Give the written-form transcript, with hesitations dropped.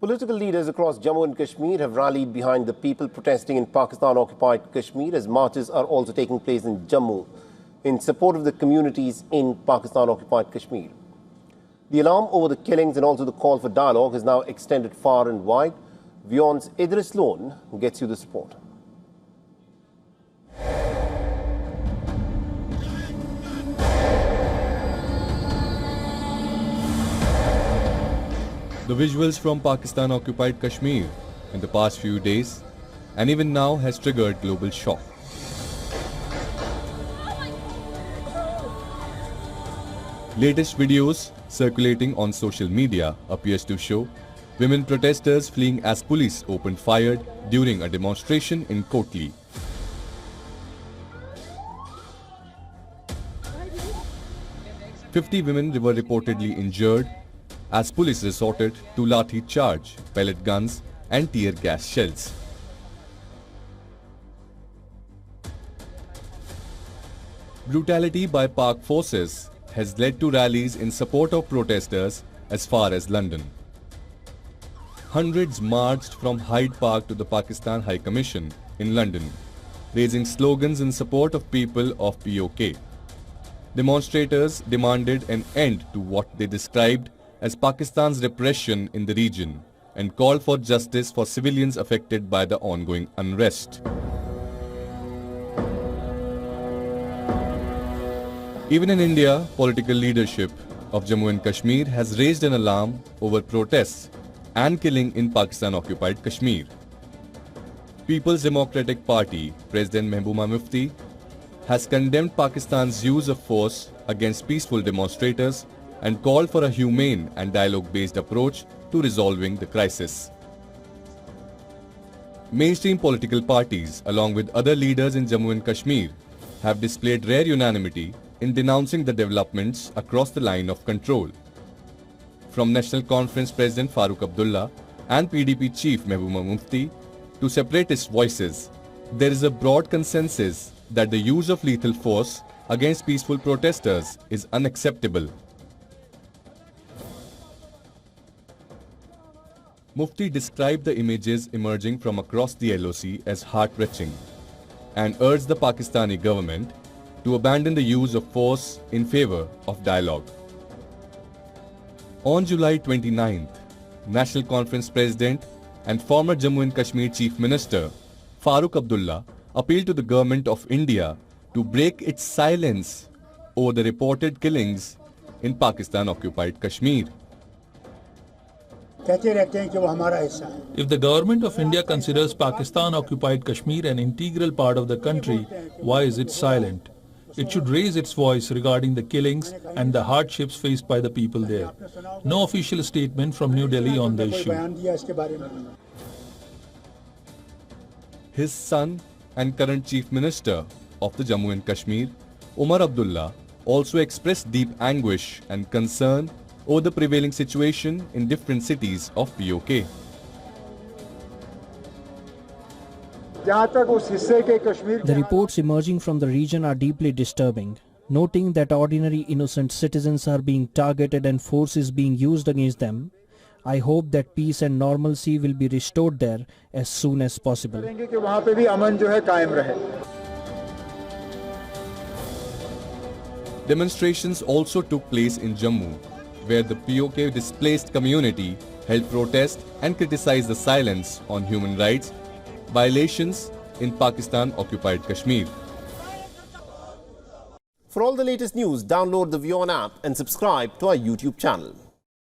Political leaders across Jammu and Kashmir have rallied behind the people protesting in Pakistan-occupied Kashmir as marches are also taking place in Jammu in support of the communities in Pakistan-occupied Kashmir. The alarm over the killings and also the call for dialogue is now extended far and wide. Vyon's Idris Lone gets you the report. The visuals from Pakistan-occupied Kashmir in the past few days and even now has triggered global shock. Latest videos circulating on social media appears to show women protesters fleeing as police opened fire during a demonstration in Kotli. "50 women were reportedly injured as police resorted to lathi charge, pellet guns and tear gas shells. Brutality by Pak forces has led to rallies in support of protesters as far as London. Hundreds marched from Hyde Park to the Pakistan High Commission in London, raising slogans in support of people of POK. Demonstrators demanded an end to what they described as Pakistan's repression in the region and called for justice for civilians affected by the ongoing unrest. Even in India, political leadership of Jammu and Kashmir has raised an alarm over protests and killing in Pakistan-occupied Kashmir. People's Democratic Party President Mehbooba Mufti has condemned Pakistan's use of force against peaceful demonstrators and called for a humane and dialogue-based approach to resolving the crisis. Mainstream political parties, along with other leaders in Jammu and Kashmir, have displayed rare unanimity in denouncing the developments across the line of control. From National Conference President Farooq Abdullah and PDP Chief Mehbooba Mufti to separatist voices, there is a broad consensus that the use of lethal force against peaceful protesters is unacceptable. Mufti described the images emerging from across the LOC as heart-wrenching and urged the Pakistani government to abandon the use of force in favor of dialogue. On July 29th, National Conference President and former Jammu and Kashmir Chief Minister Farooq Abdullah appealed to the Government of India to break its silence over the reported killings in Pakistan-occupied Kashmir. If the Government of India considers Pakistan-occupied Kashmir an integral part of the country, why is it silent? It should raise its voice regarding the killings and the hardships faced by the people there. No official statement from New Delhi on the issue. His son and current Chief Minister of the Jammu and Kashmir, Umar Abdullah, also expressed deep anguish and concern over the prevailing situation in different cities of POK. The reports emerging from the region are deeply disturbing, noting that ordinary innocent citizens are being targeted and force is being used against them. I hope that peace and normalcy will be restored there as soon as possible. Demonstrations also took place in Jammu, where the POK displaced community held protest and criticized the silence on human rights violations in Pakistan-occupied Kashmir. For all the latest news, download the Vyon app and subscribe to our YouTube channel.